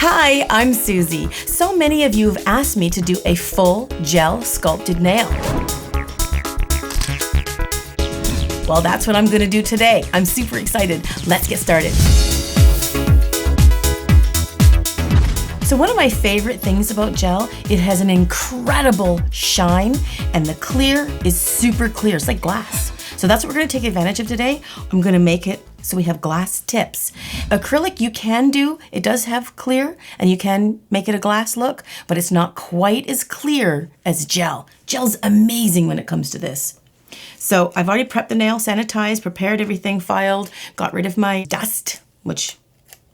Hi, I'm Suzie. So many of you have asked me to do a full gel sculpted nail. Well, that's what I'm gonna do today. I'm super excited. Let's get started. So one of my favorite things about gel, it has an incredible shine and the clear is super clear. It's like glass. So that's what we're gonna take advantage of today. I'm gonna make it so we have glass tips. Acrylic you can do, it does have clear and you can make it a glass look, but it's not quite as clear as gel. Gel's amazing when it comes to this. So I've already prepped the nail, sanitized, prepared everything, filed, got rid of my dust, which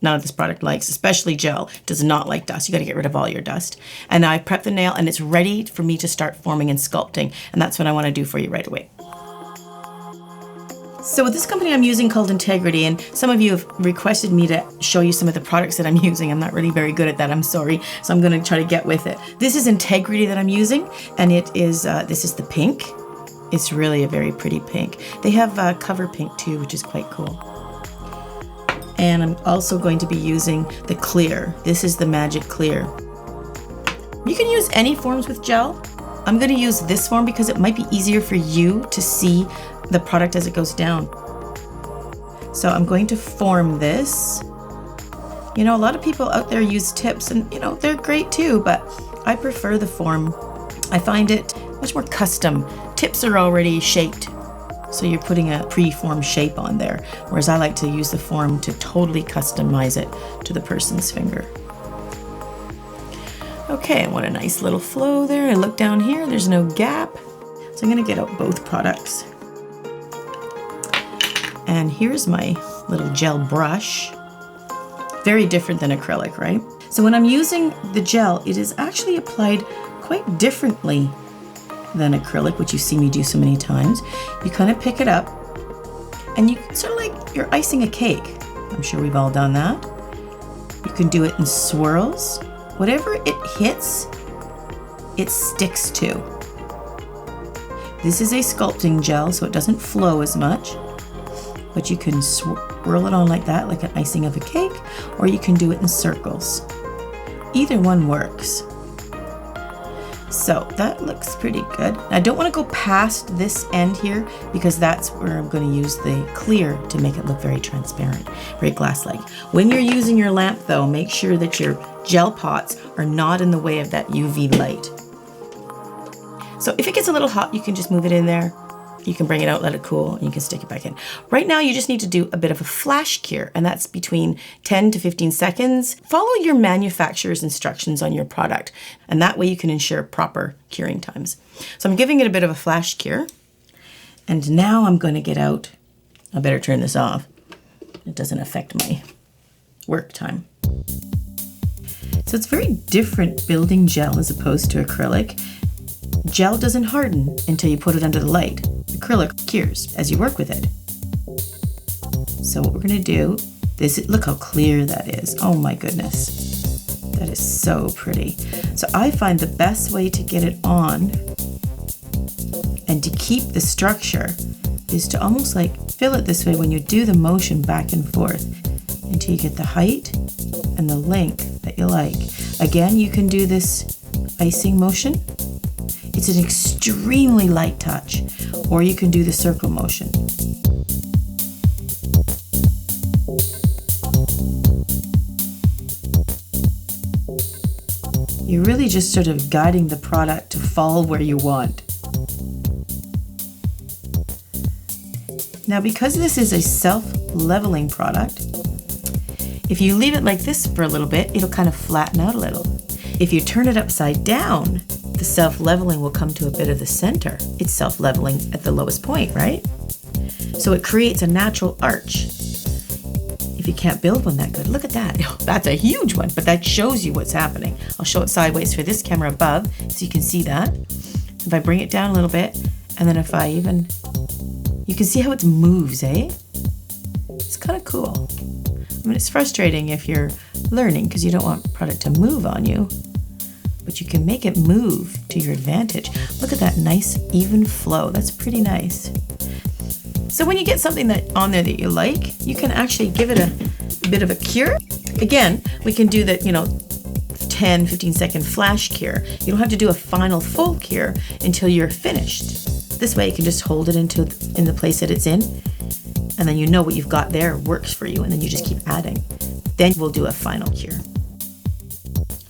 none of this product likes, especially gel, does not like dust. You gotta get rid of all your dust. And I prepped the nail and it's ready for me to start forming and sculpting. And that's what I wanna do for you right away. So with this company I'm using called Integrity, and some of you have requested me to show you some of the products that I'm using. I'm not really very good at that, I'm sorry. So I'm gonna try to get with it. This is Integrity that I'm using, and it is, this is the pink. It's really a very pretty pink. They have cover pink too, which is quite cool. And I'm also going to be using the clear. This is the Magic Clear. You can use any forms with gel. I'm gonna use this form because it might be easier for you to see the product as it goes down. So I'm going to form this. You know, a lot of people out there use tips and you know, they're great too, but I prefer the form. I find it much more custom. Tips are already shaped, so you're putting a pre-formed shape on there, whereas I like to use the form to totally customize it to the person's finger. Okay, what a nice little flow there. I look down here, there's no gap. So I'm gonna get out both products. And here's my little gel brush. Very different than acrylic, right? So when I'm using the gel, it is actually applied quite differently than acrylic, which you've seen me do so many times. You kind of pick it up and you sort of like you're icing a cake. I'm sure we've all done that. You can do it in swirls. Whatever it hits, it sticks to. This is a sculpting gel, so it doesn't flow as much, but you can swirl it on like that, like an icing of a cake, or you can do it in circles. Either one works. So that looks pretty good. I don't want to go past this end here because that's where I'm going to use the clear to make it look very transparent, very glass-like. When you're using your lamp though, make sure that your gel pots are not in the way of that UV light. So if it gets a little hot, you can just move it in there. You can bring it out, let it cool, and you can stick it back in. Right now, you just need to do a bit of a flash cure, and that's between 10 to 15 seconds. Follow your manufacturer's instructions on your product, and that way you can ensure proper curing times. So I'm giving it a bit of a flash cure, and now I'm going to get out. I better turn this off. It doesn't affect my work time. So it's very different building gel as opposed to acrylic. Gel doesn't harden until you put it under the light. Acrylic cures as you work with it. So what we're gonna do, look how clear that is. Oh my goodness. That is so pretty. So I find the best way to get it on and to keep the structure is to almost like fill it this way when you do the motion back and forth until you get the height and the length that you like. Again, you can do this icing motion. It's an extremely light touch, or you can do the circle motion. You're really just sort of guiding the product to fall where you want. Now, because this is a self-leveling product, if you leave it like this for a little bit, it'll kind of flatten out a little. If you turn it upside down, the self-leveling will come to a bit of the center. It's self-leveling at the lowest point, right? So it creates a natural arch. If you can't build one that good, look at that. That's a huge one, but that shows you what's happening. I'll show it sideways for this camera above so you can see that. If I bring it down a little bit, and then if I even, you can see how it moves, eh? It's kind of cool. I mean, it's frustrating if you're learning because you don't want product to move on you. But you can make it move to your advantage. Look at that nice even flow. That's pretty nice. So when you get something that on there that you like, you can actually give it a bit of a cure Again, we can do the, 10, 15-second flash cure. You don't have to do a final full cure until you're finished. This way you can just hold it in the place that it's in, and then you know what you've got there works for you, and then you just keep adding. Then we'll do a final cure.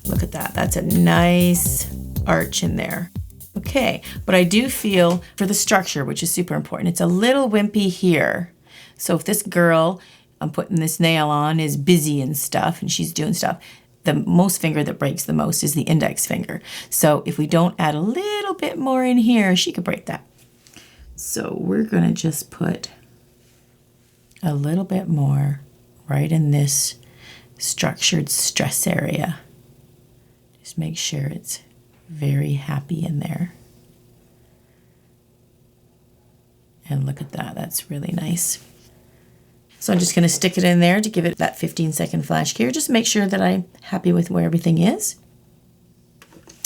Look at that. That's a nice arch in there. Okay, but I do feel for the structure, which is super important, it's a little wimpy here. So if this girl I'm putting this nail on is busy and stuff, and she's doing stuff, the most finger that breaks the most is the index finger. So if we don't add a little bit more in here, she could break that. So we're gonna just put a little bit more right in this structured stress area. Just make sure it's very happy in there. And look at that, that's really nice. So I'm just gonna stick it in there to give it that 15-second flash cure. Just make sure that I'm happy with where everything is.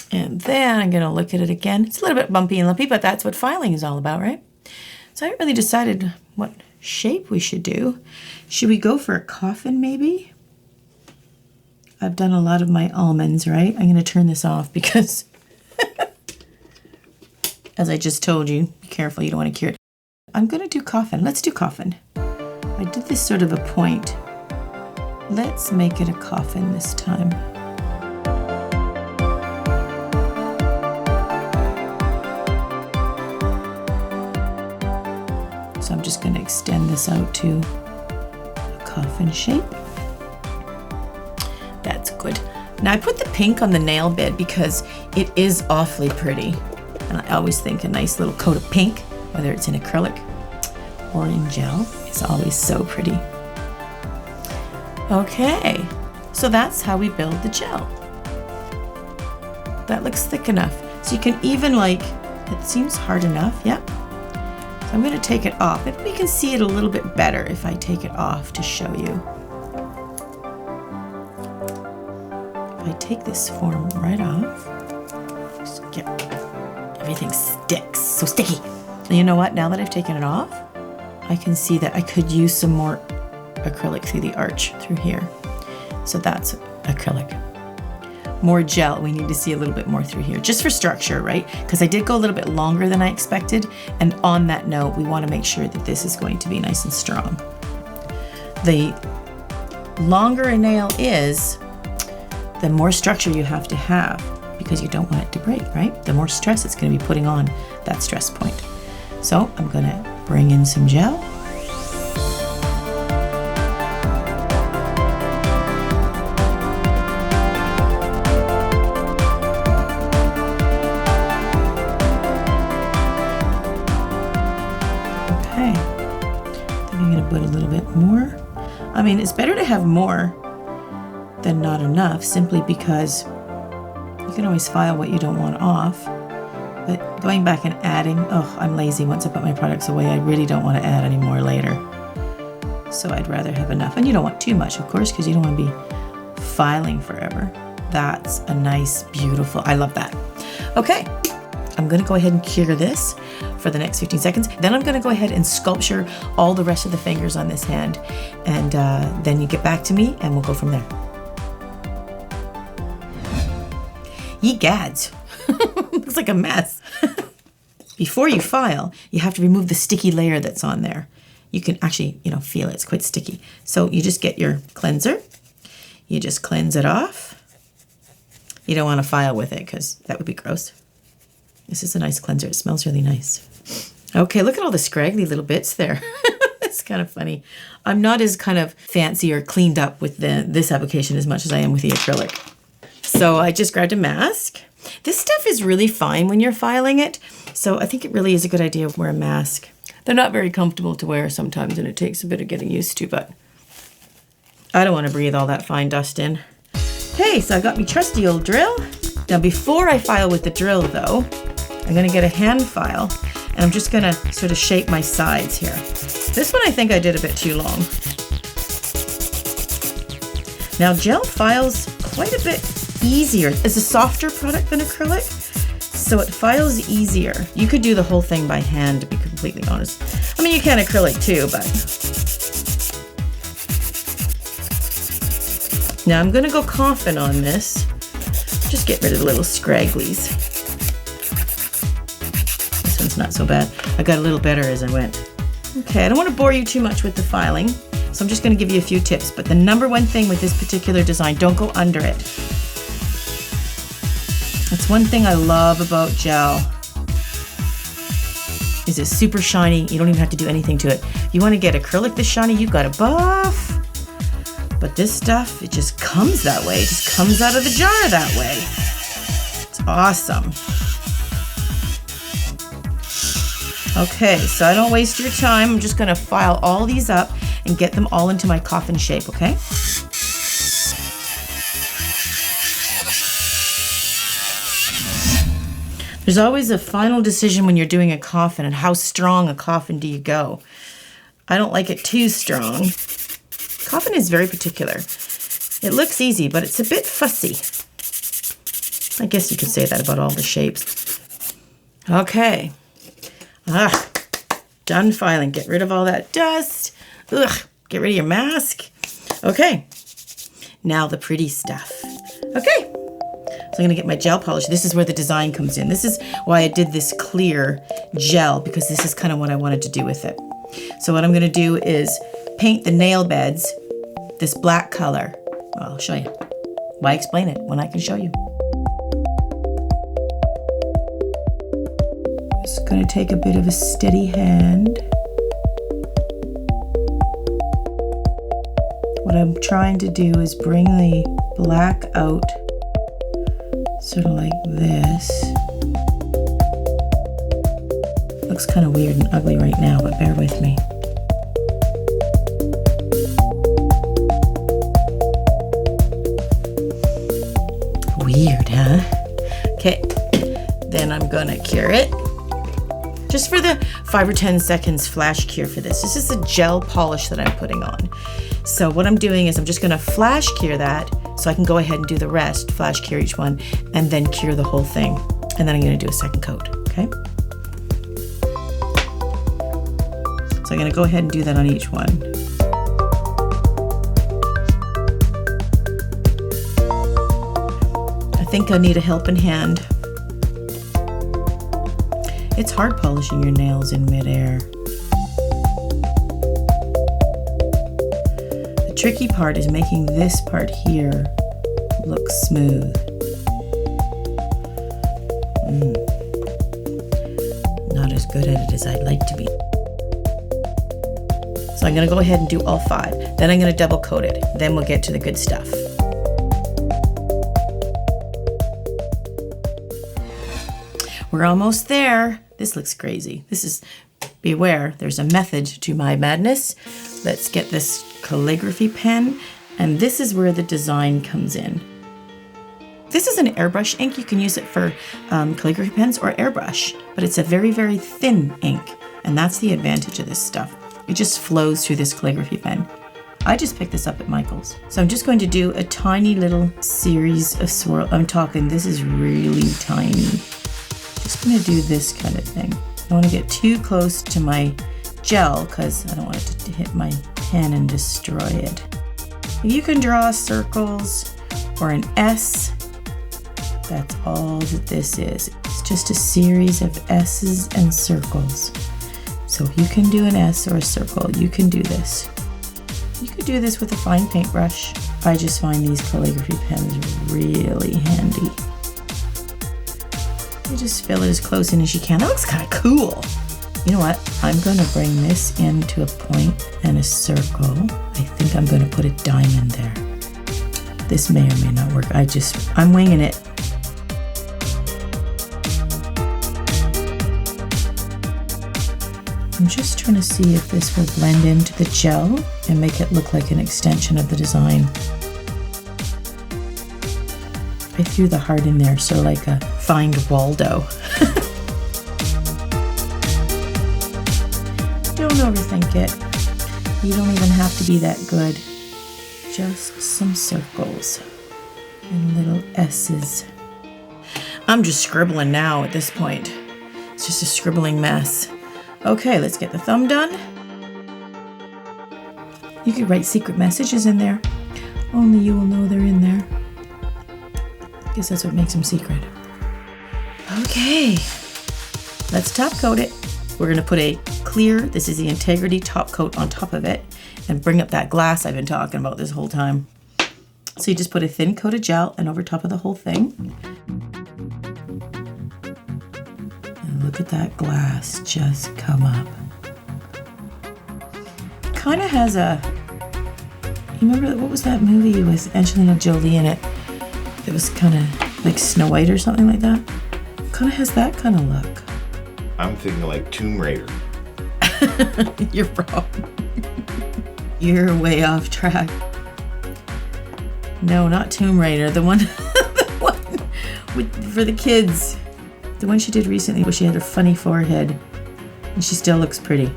And then I'm gonna look at it again. It's a little bit bumpy and lumpy, but that's what filing is all about, right? So I haven't really decided what shape we should do. Should we go for a coffin maybe? I've done a lot of my almonds, right? I'm gonna turn this off because as I just told you, be careful, you don't wanna cure it. I'm gonna do coffin, let's do coffin. I did this sort of a point. Let's make it a coffin this time. So I'm just going to extend this out to a coffin shape. That's good. Now I put the pink on the nail bed because it is awfully pretty. And I always think a nice little coat of pink, whether it's in acrylic or in gel, is always so pretty. Okay, so that's how we build the gel. That looks thick enough. So you can even it seems hard enough, yep. So I'm gonna take it off. Maybe we can see it a little bit better if I take it off to show you. If I take this form right off, just get, everything sticks, so sticky. And you know what, now that I've taken it off, I can see that I could use some more acrylic through the arch through here. So that's acrylic. More gel, we need to see a little bit more through here, just for structure, right? Because I did go a little bit longer than I expected. And on that note, we want to make sure that this is going to be nice and strong. The longer a nail is, the more structure you have to have because you don't want it to break, right? The more stress it's going to be putting on that stress point. So I'm going to bring in some gel. Okay, I think I'm going to put a little bit more. I mean, it's better to have more than not enough, simply because you can always file what you don't want off. But going back and adding, oh, I'm lazy. Once I put my products away, I really don't want to add any more later. So I'd rather have enough. And you don't want too much, of course, because you don't want to be filing forever. That's a nice, beautiful, I love that. Okay, I'm going to go ahead and cure this for the next 15 seconds. Then I'm going to go ahead and sculpture all the rest of the fingers on this hand. And then you get back to me and we'll go from there. Ye gads. Looks like a mess. Before you file, you have to remove the sticky layer that's on there. You can actually, feel it. It's quite sticky. So you just get your cleanser. You just cleanse it off. You don't want to file with it because that would be gross. This is a nice cleanser. It smells really nice. Okay, look at all the scraggly little bits there. It's kind of funny. I'm not as kind of fancy or cleaned up with this application as much as I am with the acrylic. So I just grabbed a mask. This stuff is really fine when you're filing it. So I think it really is a good idea to wear a mask. They're not very comfortable to wear sometimes and it takes a bit of getting used to, but I don't want to breathe all that fine dust in. Okay, so I got my trusty old drill. Now before I file with the drill though, I'm gonna get a hand file and I'm just gonna sort of shape my sides here. This one I think I did a bit too long. Now gel files quite a bit easier. It's a softer product than acrylic, so it files easier. You could do the whole thing by hand, to be completely honest. I mean, you can acrylic too, but Now I'm gonna go Coffin on this. Just get rid of the little scragglies. This one's not so bad. I got a little better as I went. Okay, I don't want to bore you too much with the filing, so I'm just going to give you a few tips. But the number one thing with this particular design, don't go under it. That's one thing I love about gel. Is it's super shiny. You don't even have to do anything to it. If you want to get acrylic this shiny, you've got to buff. But this stuff, it just comes that way. It just comes out of the jar that way. It's awesome. Okay, so I don't waste your time. I'm just gonna file all these up and get them all into my coffin shape, okay? There's always a final decision when you're doing a coffin, and how strong a coffin do you go? I don't like it too strong. Coffin is very particular. It looks easy, but it's a bit fussy. I guess you could say that about all the shapes. Okay. Done filing. Get rid of all that dust. Get rid of your mask. Okay. Now the pretty stuff. Okay. So I'm going to get my gel polish. This is where the design comes in. This is why I did this clear gel, because this is kind of what I wanted to do with it. So what I'm going to do is paint the nail beds this black color. Well, I'll show you. Why explain it when I can show you? Just going to take a bit of a steady hand. What I'm trying to do is bring the black out sort of like this. Looks kind of weird and ugly right now, but bear with me. Weird, huh? Okay, then I'm gonna cure it. Just for the 5 or 10 seconds flash cure for this. This is a gel polish that I'm putting on. So what I'm doing is I'm just gonna flash cure that so I can go ahead and do the rest, flash cure each one, and then cure the whole thing. And then I'm gonna do a second coat, okay? So I'm gonna go ahead and do that on each one. I think I need a helping hand. It's hard polishing your nails in midair. The tricky part is making this part here look smooth. Not as good at it as I'd like to be. So I'm gonna go ahead and do all 5. Then I'm gonna double coat it. Then we'll get to the good stuff. We're almost there. This looks crazy. This is, beware, there's a method to my madness. Let's get this calligraphy pen, and this is where the design comes in. This is an airbrush ink. You can use it for calligraphy pens or airbrush, but it's a very, very thin ink, and that's the advantage of this stuff. It just flows through this calligraphy pen. I just picked this up at Michael's. So I'm just going to do a tiny little series of swirl. I'm talking, this is really tiny. Just gonna do this kind of thing. I don't wanna get too close to my gel because I don't want it to hit my pen and destroy it. You can draw circles or an S. That's all that this is. It's just a series of S's and circles. So if you can do an S or a circle, you can do this. You could do this with a fine paintbrush. I just find these calligraphy pens really handy. You just fill it as close in as you can. That looks kind of cool. You know what? I'm going to bring this into a point and a circle. I think I'm going to put a diamond there. This may or may not work. I'm winging it. I'm just trying to see if this will blend into the gel and make it look like an extension of the design. I threw the heart in there, so like a Find Waldo. Don't overthink it. You don't even have to be that good. Just some circles and little S's. I'm just scribbling now at this point. It's just a scribbling mess. Okay, let's get the thumb done. You could write secret messages in there. Only you will know they're in there. Guess that's what makes them secret. Okay, let's top coat it. We're gonna put a clear, this is the Integrity top coat on top of it, and bring up that glass I've been talking about this whole time. So you just put a thin coat of gel and over top of the whole thing. And look at that glass just come up. Kind of has a, you remember, what was that movie with Angelina Jolie in it? It was kind of like Snow White or something like that. Kind of has that kind of look. I'm thinking like Tomb Raider. You're wrong. You're way off track. No, not Tomb Raider. The one, for the kids. The one she did recently where she had a funny forehead and she still looks pretty.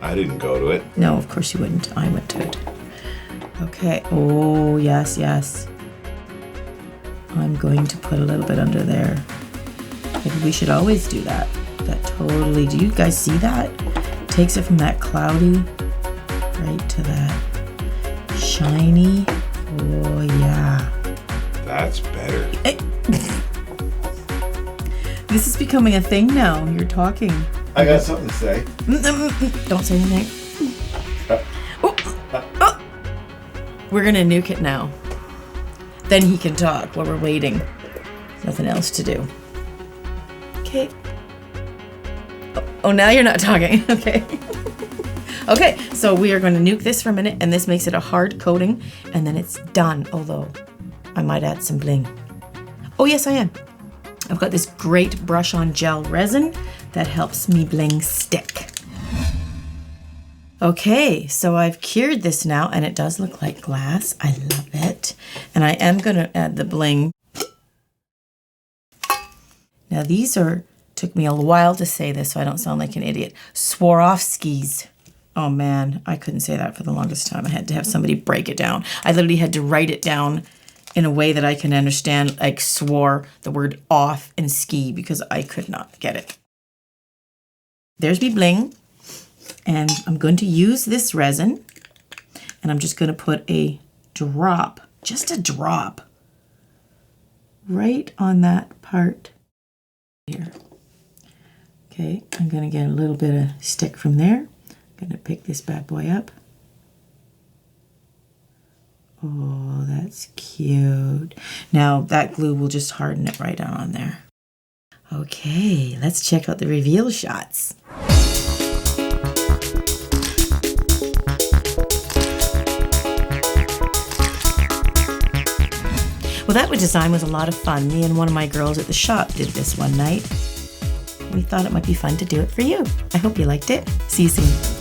I didn't go to it. No, of course you wouldn't. I went to it. Okay. Oh, yes, yes. I'm going to put a little bit under there. Maybe we should always do that. That totally, do you guys see that? Takes it from that cloudy right to that shiny. Oh, yeah. That's better. This is becoming a thing now. You're talking. I got something to say. Don't say anything. We're gonna nuke it now. Then he can talk while we're waiting. Nothing else to do. Okay. Oh, now you're not talking. Okay. Okay, so we are going to nuke this for a minute, and this makes it a hard coating, and then it's done. Although, I might add some bling. Oh, yes, I am. I've got this great brush-on gel resin that helps me bling stick. Okay, so I've cured this now, and it does look like glass. I love it. And I am going to add the bling. Now these are, took me a while to say this so I don't sound like an idiot, Swarovskis. Oh man, I couldn't say that for the longest time. I had to have somebody break it down. I literally had to write it down in a way that I can understand, like swore the word off and ski, because I could not get it. There's me bling. And I'm going to use this resin, and I'm just going to put a drop, just a drop, right on that part here. Okay, I'm going to get a little bit of stick from there. I'm going to pick this bad boy up. Oh, that's cute. Now that glue will just harden it right on there. Okay, let's check out the reveal shots. Well, that design was a lot of fun. Me and one of my girls at the shop did this one night. We thought it might be fun to do it for you. I hope you liked it. See you soon.